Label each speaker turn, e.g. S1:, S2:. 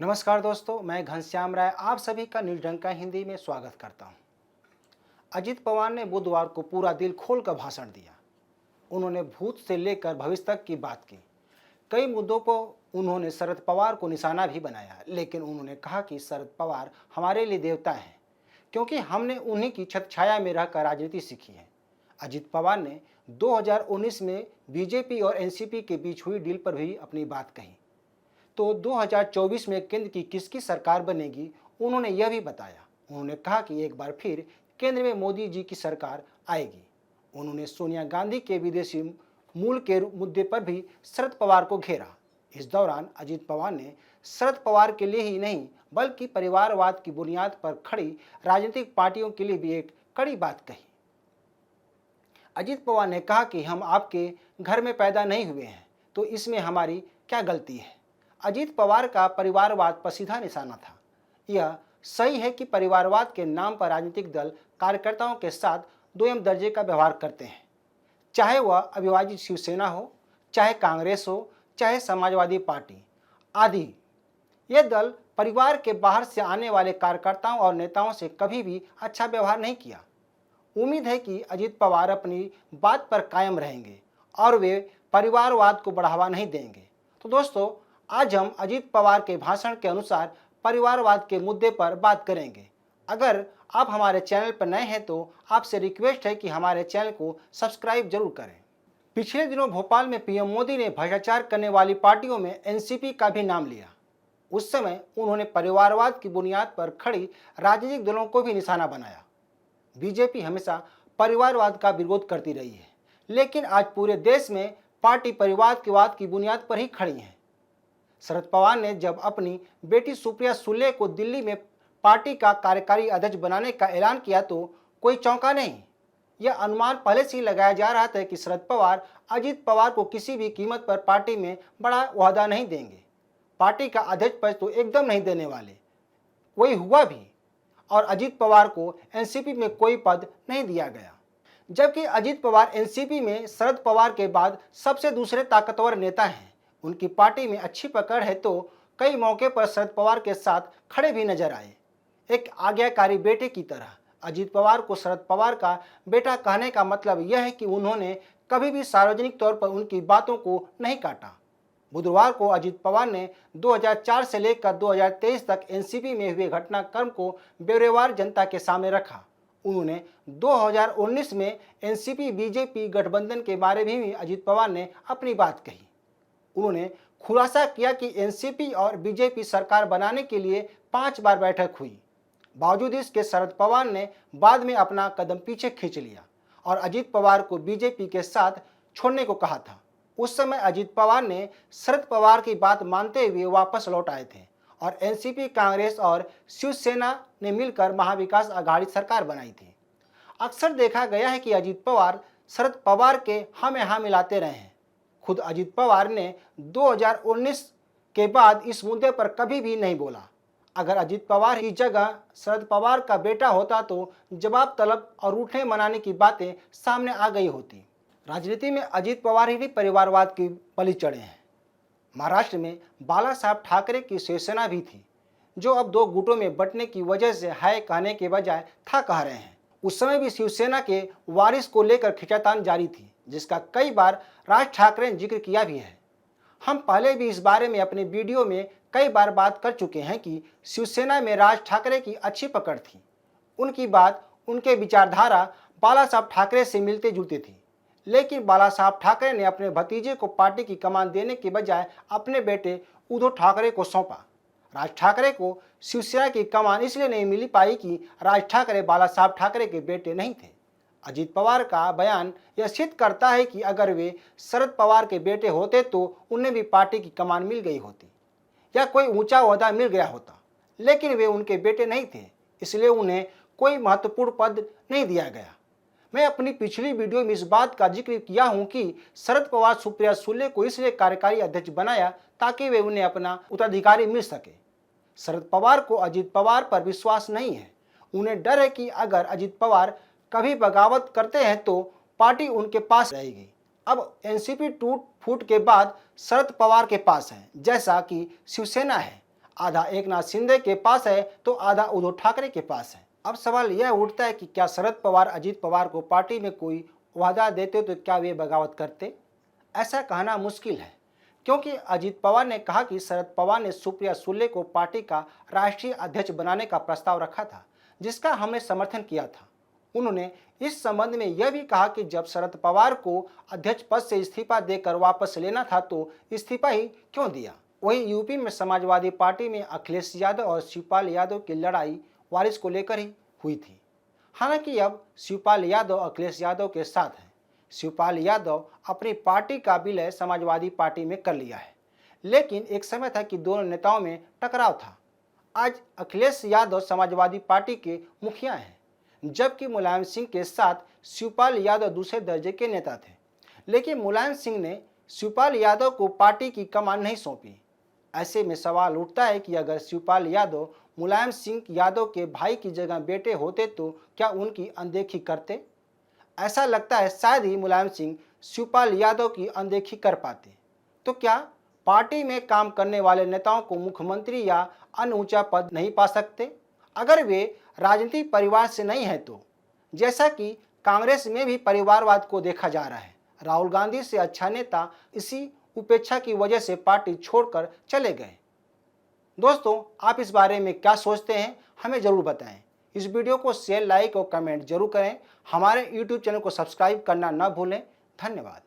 S1: नमस्कार दोस्तों, मैं घनश्याम राय आप सभी का नीलडंका हिंदी में स्वागत करता हूं। अजित पवार ने बुधवार को पूरा दिल खोलकर भाषण दिया। उन्होंने भूत से लेकर भविष्य तक की बात की। कई मुद्दों पर उन्होंने शरद पवार को निशाना भी बनाया, लेकिन उन्होंने कहा कि शरद पवार हमारे लिए देवता हैं, क्योंकि हमने उन्हीं की छत छाया में रहकर राजनीति सीखी है। अजित पवार ने 2019 में बीजेपी और एनसीपी के बीच हुई डील पर भी अपनी बात कही। तो 2024 में केंद्र की किसकी सरकार बनेगी, उन्होंने यह भी बताया। उन्होंने कहा कि एक बार फिर केंद्र में मोदी जी की सरकार आएगी। उन्होंने सोनिया गांधी के विदेशी मूल के मुद्दे पर भी शरद पवार को घेरा। इस दौरान अजित पवार ने शरद पवार के लिए ही नहीं, बल्कि परिवारवाद की बुनियाद पर खड़ी राजनीतिक पार्टियों के लिए भी एक कड़ी बात कही। अजित पवार ने कहा कि हम आपके घर में पैदा नहीं हुए हैं, तो इसमें हमारी क्या गलती है। अजित पवार का परिवारवाद पर सीधा निशाना था। यह सही है कि परिवारवाद के नाम पर राजनीतिक दल कार्यकर्ताओं के साथ दोयम दर्जे का व्यवहार करते हैं, चाहे वह अविभाजित शिवसेना हो, चाहे कांग्रेस हो, चाहे समाजवादी पार्टी आदि। ये दल परिवार के बाहर से आने वाले कार्यकर्ताओं और नेताओं से कभी भी अच्छा व्यवहार नहीं किया। उम्मीद है कि अजित पवार अपनी बात पर कायम रहेंगे और वे परिवारवाद को बढ़ावा नहीं देंगे। तो दोस्तों, आज हम अजित पवार के भाषण के अनुसार परिवारवाद के मुद्दे पर बात करेंगे। अगर आप हमारे चैनल पर नए हैं तो आपसे रिक्वेस्ट है कि हमारे चैनल को सब्सक्राइब जरूर करें। पिछले दिनों भोपाल में पीएम मोदी ने भ्रष्टाचार करने वाली पार्टियों में एनसीपी का भी नाम लिया। उस समय उन्होंने परिवारवाद की बुनियाद पर खड़ी राजनीतिक दलों को भी निशाना बनाया। बीजेपी हमेशा परिवारवाद का विरोध करती रही है, लेकिन आज पूरे देश में पार्टी परिवारवाद की बुनियाद पर ही खड़ी है। शरद पवार ने जब अपनी बेटी सुप्रिया सुले को दिल्ली में पार्टी का कार्यकारी अध्यक्ष बनाने का ऐलान किया तो कोई चौंका नहीं। यह अनुमान पहले से ही लगाया जा रहा था कि शरद पवार अजित पवार को किसी भी कीमत पर पार्टी में बड़ा ओहदा नहीं देंगे। पार्टी का अध्यक्ष पद तो एकदम नहीं देने वाले। वही हुआ भी, और अजित पवार को एनसीपी में कोई पद नहीं दिया गया। जबकि अजित पवार एनसीपी में शरद पवार के बाद सबसे दूसरे ताकतवर नेता हैं। उनकी पार्टी में अच्छी पकड़ है, तो कई मौके पर शरद पवार के साथ खड़े भी नजर आए, एक आज्ञाकारी बेटे की तरह। अजित पवार को शरद पवार का बेटा कहने का मतलब यह है कि उन्होंने कभी भी सार्वजनिक तौर पर उनकी बातों को नहीं काटा। बुधवार को अजित पवार ने 2004 से लेकर 2023 तक एनसीपी में हुए घटनाक्रम को ब्यौरेवार जनता के सामने रखा। उन्होंने 2019 में एनसीपी बीजेपी गठबंधन के बारे में भी अजित पवार ने अपनी बात कही। उन्होंने खुलासा किया कि एनसीपी और बीजेपी सरकार बनाने के लिए 5 बार बैठक हुई। बावजूद इसके शरद पवार ने बाद में अपना कदम पीछे खींच लिया और अजित पवार को बीजेपी के साथ छोड़ने को कहा था। उस समय अजित पवार ने शरद पवार की बात मानते हुए वापस लौट आए थे और एनसीपी, कांग्रेस और शिवसेना ने मिलकर महाविकास आघाड़ी सरकार बनाई थी। अक्सर देखा गया है कि अजित पवार शरद पवार के हाँ में हाँ मिलाते रहे हैं। खुद अजित पवार ने 2019 के बाद इस मुद्दे पर कभी भी नहीं बोला। अगर अजित पवार की जगह शरद पवार का बेटा होता तो जवाब तलब और रूठने मनाने की बातें सामने आ गई होती। राजनीति में अजित पवार ही परिवारवाद की बलि चढ़े हैं। महाराष्ट्र में बाला साहब ठाकरे की शिवसेना भी थी, जो अब 2 गुटों में बंटने की वजह से हाय कहने के बजाय था कह रहे हैं। उस समय भी शिवसेना के वारिस को लेकर खींचातान जारी थी, जिसका कई बार राज ठाकरे ने जिक्र किया भी है। हम पहले भी इस बारे में अपने वीडियो में कई बार बात कर चुके हैं कि शिवसेना में राज ठाकरे की अच्छी पकड़ थी। उनकी बात, उनके विचारधारा बाला साहब ठाकरे से मिलते जुलते थी, लेकिन बाला साहब ठाकरे ने अपने भतीजे को पार्टी की कमान देने के बजाय अपने बेटे उद्धव ठाकरे को सौंपा। राज ठाकरे को शिवसेना की कमान इसलिए नहीं मिल पाई कि राज ठाकरे बाला साहब ठाकरे के बेटे नहीं थे। अजित पवार का बयान यह सिद्ध करता है कि अगर वे शरद पवार के बेटे होते तो उन्हें भी पार्टी की कमान मिल गई होती या कोई ऊंचा ओहदा मिल गया होता, लेकिन वे उनके बेटे नहीं थे, इसलिए उन्हें कोई महत्वपूर्ण पद नहीं दिया गया। मैं अपनी पिछली वीडियो में इस बात का जिक्र किया हूं कि शरद पवार सुप्रिया सुले को इसलिए कार्यकारी अध्यक्ष बनाया ताकि वे उन्हें अपना उत्तराधिकारी मिल सके। शरद पवार को अजित पवार पर विश्वास नहीं है। उन्हें डर है कि अगर अजित पवार कभी बगावत करते हैं तो पार्टी उनके पास रहेगी। अब एनसीपी टूट फूट के बाद शरद पवार के पास है, जैसा कि शिवसेना है। आधा एकनाथ शिंदे के पास है तो आधा उद्धव ठाकरे के पास है। अब सवाल यह उठता है कि क्या शरद पवार अजीत पवार को पार्टी में कोई वादा देते तो क्या वे बगावत करते? ऐसा कहना मुश्किल है, क्योंकि अजीत पवार ने कहा कि शरद पवार ने सुप्रिया सुले को पार्टी का राष्ट्रीय अध्यक्ष बनाने का प्रस्ताव रखा था, जिसका हमने समर्थन किया था। उन्होंने इस संबंध में यह भी कहा कि जब शरद पवार को अध्यक्ष पद से इस्तीफा देकर वापस लेना था तो इस्तीफा ही क्यों दिया। वहीं यूपी में समाजवादी पार्टी में अखिलेश यादव और शिवपाल यादव की लड़ाई वारिस को लेकर ही हुई थी। हालांकि अब शिवपाल यादव अखिलेश यादव के साथ हैं। शिवपाल यादव अपनी पार्टी का विलय समाजवादी पार्टी में कर लिया है, लेकिन एक समय था कि दोनों नेताओं में टकराव था। आज अखिलेश यादव समाजवादी पार्टी के मुखिया हैं, जबकि मुलायम सिंह के साथ शिवपाल यादव दूसरे दर्जे के नेता थे। लेकिन मुलायम सिंह ने शिवपाल यादव को पार्टी की कमान नहीं सौंपी। ऐसे में सवाल उठता है कि अगर शिवपाल यादव मुलायम सिंह यादव के भाई की जगह बेटे होते तो क्या उनकी अनदेखी करते? ऐसा लगता है शायद ही मुलायम सिंह शिवपाल यादव की अनदेखी कर पाते। तो क्या पार्टी में काम करने वाले नेताओं को मुख्यमंत्री या अन्य ऊंचा पद नहीं पा सकते अगर वे राजनीतिक परिवार से नहीं है तो? जैसा कि कांग्रेस में भी परिवारवाद को देखा जा रहा है। राहुल गांधी से अच्छा नेता इसी उपेक्षा की वजह से पार्टी छोड़कर चले गए। दोस्तों, आप इस बारे में क्या सोचते हैं, हमें जरूर बताएं। इस वीडियो को शेयर, लाइक और कमेंट जरूर करें। हमारे YouTube चैनल को सब्सक्राइब करना न भूलें। धन्यवाद।